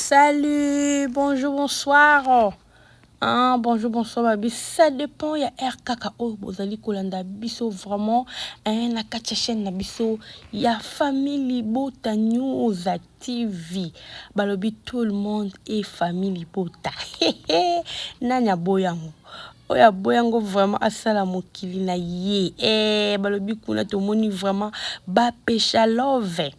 Salut, bonjour, bonsoir. Bonjour, bonsoir, babi. Ça dépend, il y a RKK. Oh, Bozali Kolanda Biso, vraiment. La chaîne na Biso. Il y a Family Bota News TV. Balobi, tout le monde est Family Bota. Nanya Boyango. Oya Boyango vraiment asala mokili na ye. Balobi kuna tomoni vraiment ba pesha love.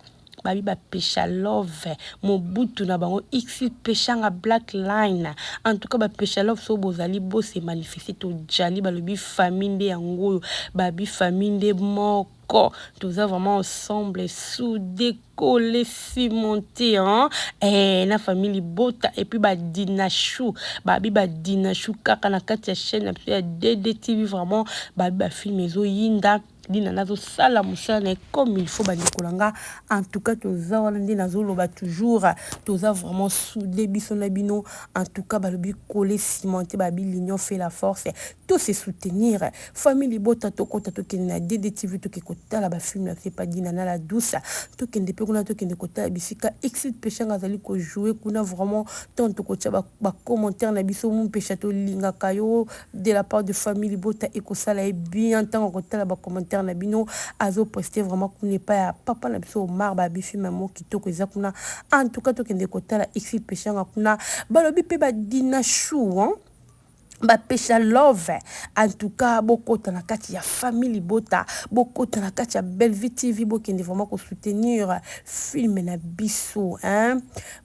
Babi ba pesha love mobutu na bango x peshanga black line en tout cas ba pesha love so bozali bo se manifester to jali balobi famille yango babi famille moko toza vraiment ensemble soudé collé cimenté na famille bota et puis ba dinachou babi ba dinachou kaka na kati ya chaîne ya DDTV vraiment babi ba film ezo yinda dina nazo sala musala comme il faut banikolanga en tout cas toza wana ndi nazo loba toujours toza vraiment soudé biso na bino en tout cas balobi collé cimenté babi l'union fait la force tout se soutenir famille bota tokota tokende na DDTV tokekota la ba film c'est pas dina na la douce tokende pe kuna tokende kota bisika exit peshanga zali ko jouer kuna vraiment tant tokocha ba commentaire na biso mon pesha to linga kayo de la part de famille bota et ko sala bien tant kota la ba commentaire na bino azo poster vraiment qu'on n'est pas papa na biso mar ba bifi maman kitoko ezakuna en tout cas tokende kota la exit peshanga kuna balobi pe ba dina chou ba pesha love en tout cas bokota na kati ya famille bota bokota na kati ya Bellevue TV bokende vraiment ko soutenir film na biso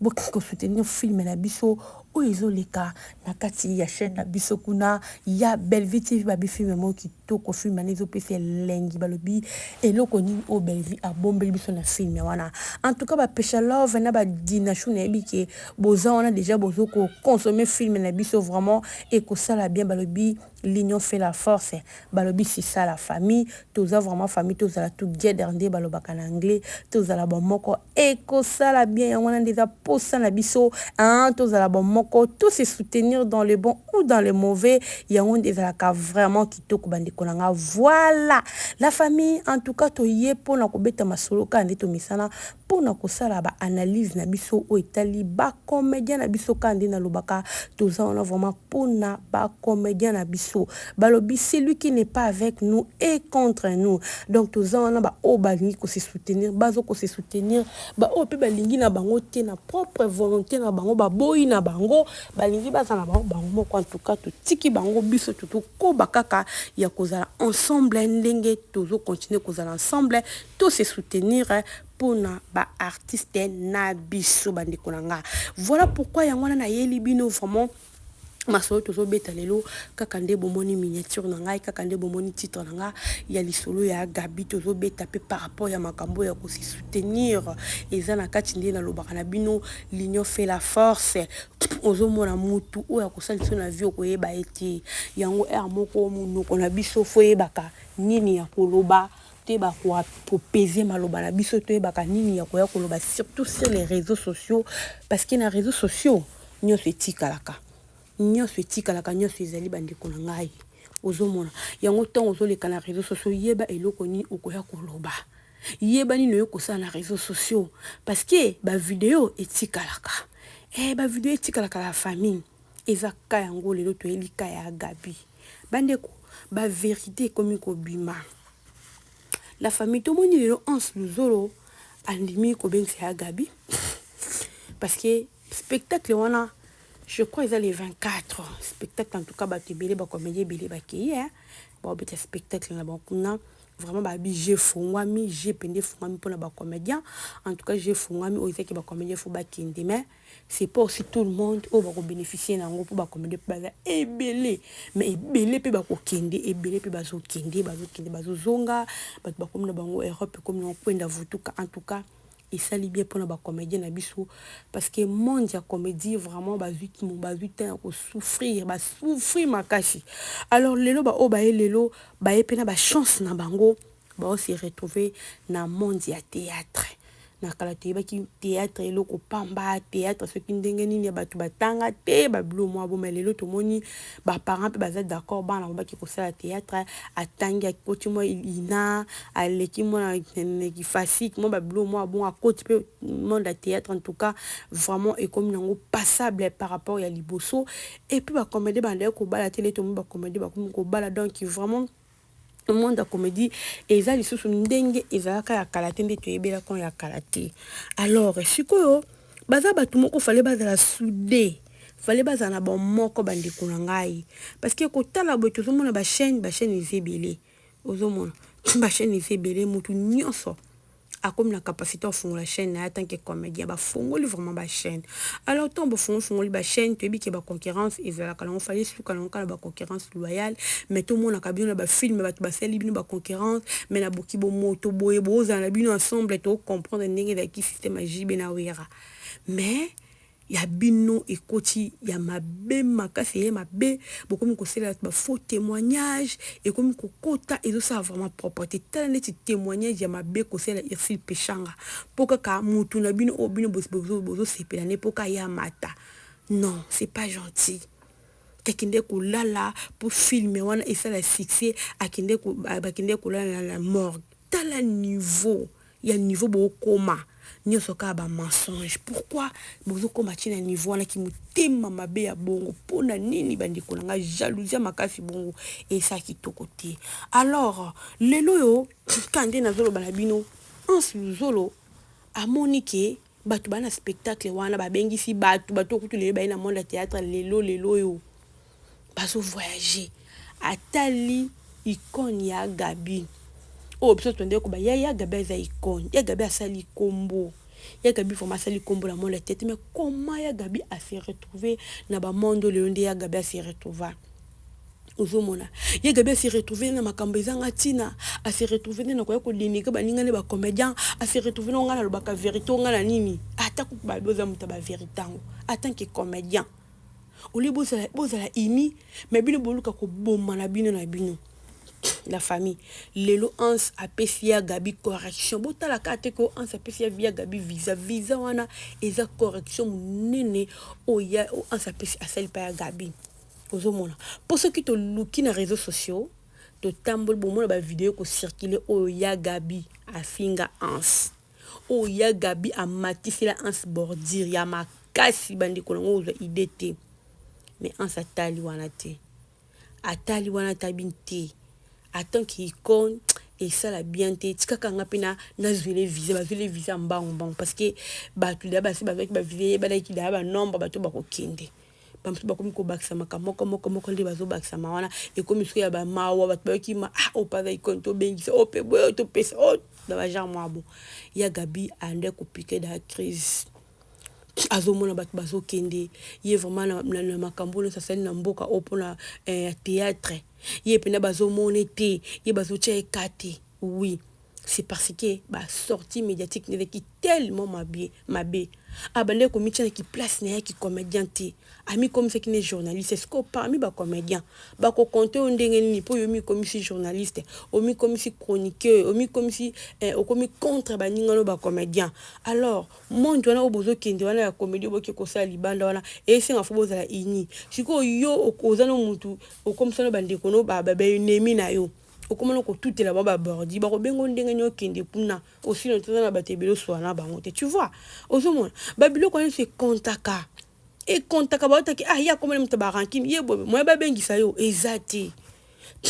bokende ko soutenir film na biso oizoleka na kati ya chaîne na biso kuna ya Bellevue TV babi film mo kitoko film na ezo pese lengi balobi eloko nini o Bellevue abombeli biso na film wana en tout cas ba pesha love na ba dinachou na ebike boza wana déjà bozo ko consommer film na biso vraiment et ko sala bien balobi l'union fait la force balobi c'est ça la famille toza vraiment famille toza la tout guédernde balobaka na anglais toza la bon moko et ko sala bien wana déjà posa na biso toza la bon moko tout se soutenir dans le bon ou dans le mauvais yango déjà ka vraiment kitoko bandeko nanga voilà la famille en tout cas to ye pona ko beta masolo ka ndito misana pona ko sala ba analyse na biso o etali ba comédien na biso ka ndina lobaka toza on a vraiment pona ba comédien na biso balobi celui qui n'est pas avec nous est contre nous donc toza on a ba o balingi ko se soutenir bazo ko se soutenir ba o pe balingi na bango te na propre volonté na bango ba boyi na bango balingi baza na bango moko en tout cas to tiki bango biso to ko bakaka ya kozala ensemble ndenge tozo continuer kozala ensemble to se soutenir pour ba artiste na biso bandeko nanga voilà pourquoi yangwana na yeli bino vraiment masolo tozo beta lelo kaka nde bomoni miniature na ngai kaka nde bomoni titre na nga ya lisolo ya Gabi tozo beta pe par rapport ya makambo ya ko se soutenir eza na kati nde na lobaka na bino l'union fait la force ozo mona mutu o ya ko salisa na vie ko yeba ete yango moko munoko na biso fo yebaka nini ya koloba te ba ko peser maloba na biso te yebaka nini ya ko koloba surtout sur les réseaux sociaux parce que na réseaux sociaux nyonso etikalaka nyonso etikalaka nyonso ezali bandeko na ngai ozomona yango ntango ozoleka na réseaux sociaux yeba eloko nini okoya koloba yeba nini oyo kosala na réseaux sociaux parce que ba vidéo etikalaka ba vidéo etikalaka la famille eza ka yango lelo toyeli ka ya Gabi bandeko ba vérité komi kobima la famille to moni lelo Anse Luzolo andimi ko bengisa ya Gabi parce que spectacle wana je crois ils ont les 24 spectacle en tout cas ba tebele ba comédie belé ba ki ba obeta spectacle na bakuna vraiment ba bi j'ai fongwami j'ai pendé fongwami pour ba comédien en tout cas j'ai fongwami o ezaki ba comédien faut ba kende mais c'est pas aussi tout le monde au ba ko bénéficier nango pour ba comédien ba ebelé mais ebelé pe ba ko kende ebelé pe ba zo kende bazo zonga ba comme na bango Europe comme na kwenda vutuka en tout cas et ça libère pour la comédie na biso parce que monde ya comédie vraiment bazuki mon bazuta ko souffrir makashi alors lelo ba o ba lelo ba epena ba chance na bango ba se retrouver na monde ya théâtre na kala toyebaki théâtre eloko pamba théâtre soki ndenge nini ya bato batanga te babilo mwa boma lelo tomoni baparent mpe baza d'accord bana baki kosala théâtre atangi akoti mwa ina aleki mwa na fasik mwa babilo mwa bon akoti mpe monde ya théâtre en tout cas vraiment ekomi nango passable par rapport ya liboso et puis bacomédie bandeki kobala te le tomomi bacomédie bakomi kobala donc vraiment le monde de comédie eza lisusu ndenge ezalaka ya kala te nde toyebelaka ya kala te alors sikoyo baza bato moko fale bazala soudé fale bazala na bomoko bandeko na ngai parce que kotala boye tozomona bachaîne eza ebele ozomona bachaîne eza ebele mutu nyonso akomi na capacité ofungola chaîne na tant que comédien bafungoli vraiment ba chaîne alors tant bafungoli ba chaîne toyebi ke ba concurrence ezalaka nango fali suka nango kala ba concurrence loyale mais tout monde akabino na ba film bato basali bino ba concurrence mais na boki bo moto boye bozala bino ensemble to comprendre ndenge da ki système ya jibe na wera mais ya bino ekoti ya mabe makasi ya mabe bokomi kosela ba faux témoignage ekomi kokota ezosala vraiment propreté tala neti témoignage ya mabe kosela irsil pechanga poka ka mutu na bino o bino bozo sepela ne poka ya mata non c'est pas gentil kakinde kolala pour filmer wana esala succès akinde kolala la morgue tala niveau ya niveau bokoma nyonso ka ba mensonge pourquoi bozo koma tina niveau wana ki mutema mabe ya bongo pona nini bandiko nanga jalousie makasi bongo et ça ki tokote alors lelo yo kande nazolo bana bino en zolo amonike batu bana spectacle wana babengisi batu kutu lelo ba ina monde ya théâtre lelo yo bazo voyager atali icône ya Gabi oh biso tonde ko ba ya Gabi za icône ya Gabi asali kombo ya Gabi vraiment asali kombo la monde la tête mais comment ya Gabi a se retrouver na ba monde le onde ya Gabi a se retrouver ozomona ya Gabi a se retrouver na makambo ezanga tina a se retrouver na ko ko limika baninga ne ba comédien a se retrouver na ngana lobaka vérité ngana nini ata ku ba boza muta ba vérité en tant que comédien oli bozala ini mais bino boluka ko bomba na bino la famille lelo ans apesi ya Gabi correction botala kate ko ans apesi ya via Gabi visa wana eza correction nene oya ans apesi asali pa ya Gabi ozomona pour ceux qui te luki na réseaux sociaux to tambol bomona ba vidéo ko circuler oya Gabi afinga ans oya Gabi a matisila ans bordir ya makasi bandiko nango oza idée mais ans atali wana tabinte attends qu'il compte et ça la bien té tika kanga pena na zwele visa mbang parce que ba tout d'abord c'est ba visa ba ki da ba nombre ba to ba ko kende ba mtu ba komi ko bakisa makamoko ndi bazo bakisa mawana et comme so ya ba mawa ba ki ma o pa za icône to bengisa o pe boyo to pesa o da ba genre moi bon ya Gabi ande ko piquer da crise azomona bato bazo kende ye vraiment na makambo na sasali na mboka opona théâtre ye pena bazo monete ye bazo tchekate oui c'est parce que ba sortie médiatique n'est qui tellement mabé abandé comme tchana qui place na qui comédien té ami comme ce qui n'est journaliste est-ce que parmi ba comédien ba ko compter on ndenge ni po yomi comme si journaliste omi comme si chroniqueur omi comme si okomi contre ba ningano ba comédien alors monde wana obozo kende wana ya comédie boki ko sa libanda wana et c'est en fobo za la ini siko yo okozana mutu okomsana bandeko no ba nemi na yo okomona ko tout la baba bordi ba ko bengo ndenge nyo kende kuna aussi no tana ba tebelo swana bango te tu vois ozomona babilo ko ni se contaka et contaka ba otaki ya komona mutaba ranking ye bobe moi ba bengisa yo ezati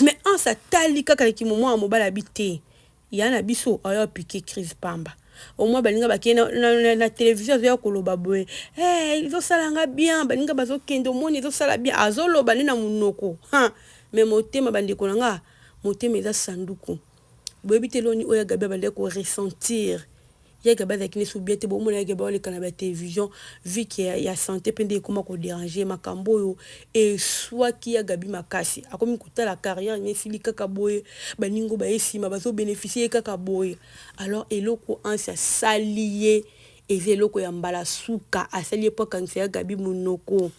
mais en sa tali kaka ki momo amobala bité yana biso ayo piquer crise pamba au moins balinga bakena na télévision zo koloba boye izo salanga bien balinga bazo kendo moni izo sala bien azolo balina munoko mais motema bandiko nanga motema eza sanduku boyebi te loni oya Gabi bande ko ressentir ya Gabi za kine soubiete bo mona ya Gabi ole kana ba télévision vu que ya santé pende comment ko déranger makambo yo et soit ki ya Gabi makasi akomi kutala carrière ne fili kaka boye baningo ba esima bazo bénéficier kaka boye alors eloko ansa salié eloko ya mbala suka asali epoka nse ya Gabi munoko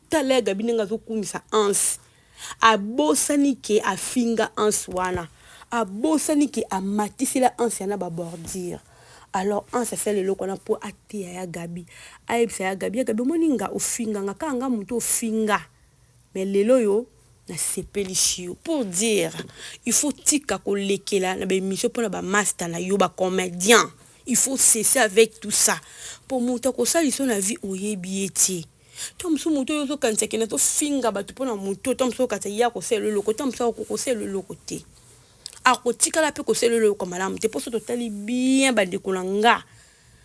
tala Gabi nenga zo kumisa ans abosani ke afinga ans wana abosani ke amatisila ans yana ba bordir alors en ça le loko na po atia ya Gabi aibisa ya Gabi moninga ofinga nga kanga muto ofinga mais lelo yo na sepeli chio pour dire il faut tika ko lekela na ba émission pour na ba master na yo ba comédien il faut cesser avec tout ça pour monter ko ça liso na vie oyebi eti tom so moto yo zo kanisa kena to finga ba to na moto tom so kata ya ko se le loko tom so ko se le loko te akotika la pe ko se le loko malamu te poso totali bien ba dekolanga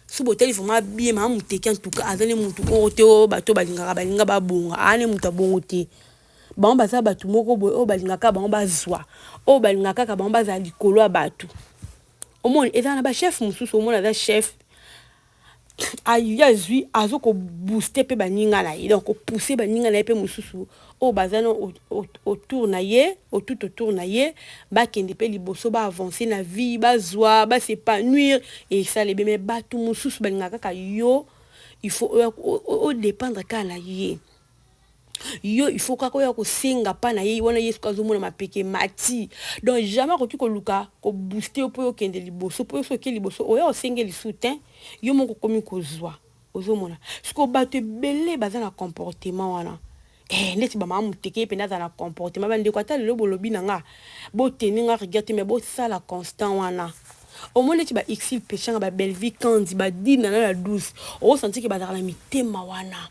su boteli vraiment bien ma muteki en tout cas azali mutu o te o bato balinga ba bonga ane muta bongo te ba baza bato moko boy o balinga ka ba bazwa o balinga ka ba baza likolo bato omoni ezana ba chef mususu omona za chef ayazui azoko booster pe baninga na ye donc pousser baninga na ye pe mususu o bazana autour na ye tout autour na ye ba kende pe liboso ba avancer na vie ba zwa ba s'épanouir et ça les bébé ba tout mususu balinga kaka yo il faut au dépendre ka na ye yo il faut kako ya ko senga pa na ye wana yesu kazo mona mapeke mati donc jamais ko tuko luka ko booster po yo kende liboso po yo so ke liboso o ya o sengeli soutien yo moko komi ko zwa ozo mona siko bato belé baza na comportement wana neti ba mamu teke pe na na comportement ba ndeko ata lelo bolobi na nga bo teninga regarder mais bo sala constant wana au moins tu ba exil péchant ba belle vie kandi ba dina na la douce o senti que ba na mitema wana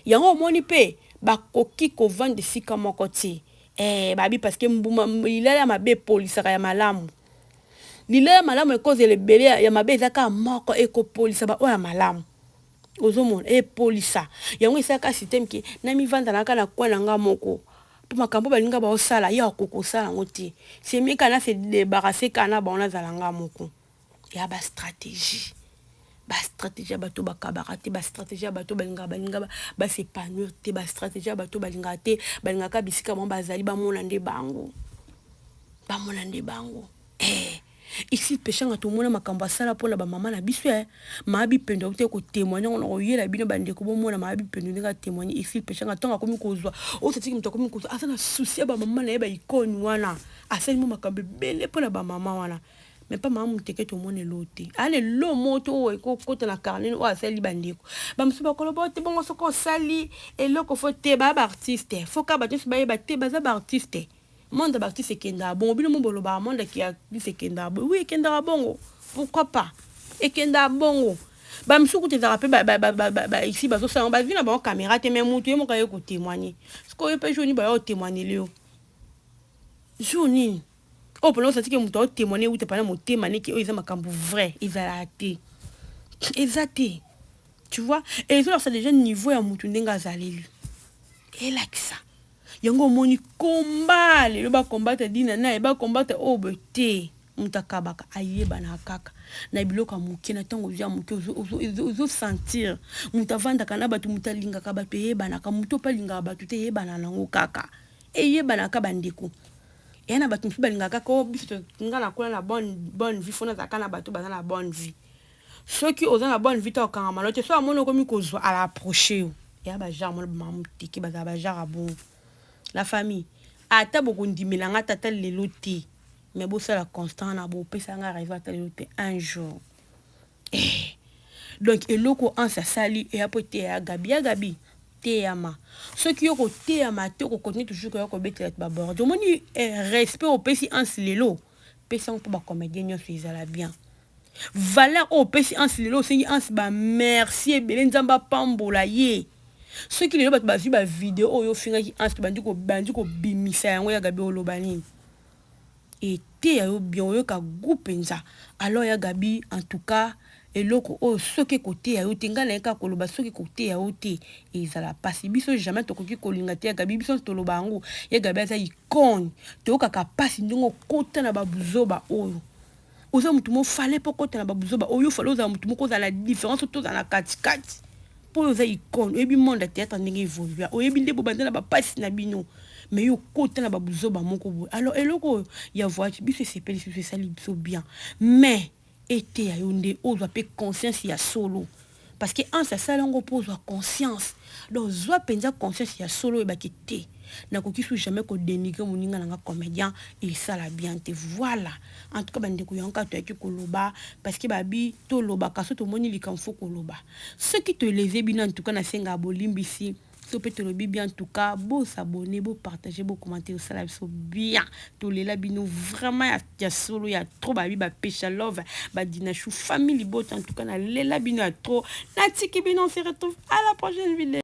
yango moni pe bakoki ko vendre sika moko ti babi parce que mbuma ilala mabe polisaka ya malamu lila malamu e cause le belé ya mabe ezaka moko e ko polisa ba o ya malamu ozomona e polisa yango isaka système ki na mi vanda na kana kwa nga moko po makambo balinga ba osala ya kokoko sala ngoti c'est mieux kana se débarrasser kana ba ona zalanga moko ya ba stratégie bato bakabarate ba stratégie bato balinga ba s'épanouir te ba stratégie bato balinga te balinga ka bisika mo bazali ba mona nde bango ici péchanga to mona makambo sala pona ba mama na biso mabi pendo te ko témoigner on oyela bino bande ko mona mabi pendo nga témoigner ici péchanga tonga komi kozwa o tati mto komi kozwa asa na souci ba mama na ba icône wana asali mo makambo bele pona ba mama wana mais pas maman teke to mone lote ale lo moto ko kota na carnet o asali bandeko ba msuba ko lobo te bongo soko sali eloko fo te ba artiste fo ka ba te ba te ba za ba artiste monde ba artiste kenda bon bino mo bolo ba monde qui a dit kenda oui kenda bongo pourquoi pas et kenda bongo ba msuku te za ba ici ba so sa ba vina ba caméra te même mutu mo ka yo ko témoigner ce ko yo pe joni ba yo témoigner leo joni oh pour l'instant que muto témoigner ou te parler mon témoigner que ils ont makambo vrai ils a raté exacté tu vois et ils ont ça déjà niveau ya mutu ndenga zalelu et là que ça yango moni combat le ba combattre dina na ba combattre oh beauté mutakabaka ayeba na kaka na biloka muke na tango ya muke ozo sentir mutavanda kana batu mutalinga ka batu yeba na ka muto palinga batu te yeba na nango kaka e yeba na ka bandeko et na batu balinga ka ko biso nga na kola na bonne vie fona za kana batu bazana bonne vie ceux qui osent na bonne vie to kanga malote so amono komi kozwa à l'approcher ya ba genre mo mamu tiki ba genre bon la famille ata boko ndimela tata lelo te mais bo sala constant na bo pesa nga arriver à lelo te un jour donc eloko en sa sali et apote ya Gabi téama ceux qui ont téama te ko continuer toujours que ko betela ba bord moni respect au pesi en lelo pesa on ba comédien nyo fizala bien valeur au pesi en lelo sengi en ba merci e belen nzamba pambola ye ceux qui les bato ba ba vidéo oyo finga ki en bandi ko bimisa yango ya Gabi olobani et te ya yo bien oyo ka groupe nza alors ya Gabi en tout cas eloko o soki côté ya yote ngana eka koloba soki côté ya yote ezala pasi biso jamais tokoki kolinga te ya Gabi biso toloba ngo ya Gabi aza icône to kaka pasi ndongo kota na babuzoba oyo oza mutu mo fallait pas kota na babuzoba oyo fallait oza mutu mo koza la différence to za na kati pour oza icône ebi monde théâtre ndenge évoluer oyebi ndebo bandana ba pasi na bino mais yo kota na babuzoba moko boy alors eloko ya voix biso sepeli biso sali biso bien mais été à yonde ozo pe conscience ya solo parce que en ça salongo pose conscience donc zo penza conscience ya solo e bakite nakoki su jamais ko dénigrer moninga nanga comédien et ça la bien te voilà en tout cas bandeko yanka to yaki koloba parce que babi to loba kaso to moni likamfo koloba ce qui te lésé bino en tout cas na senga bolimbisi so peut te le bien en tout cas beau s'abonner beau partager beau commenter ça la so bien to les la bino vraiment ya solo ya trop babi ba pécha love ba dinachou famille beau en tout cas na lela bino ya trop na tiki bino on se retrouve à la prochaine vidéo.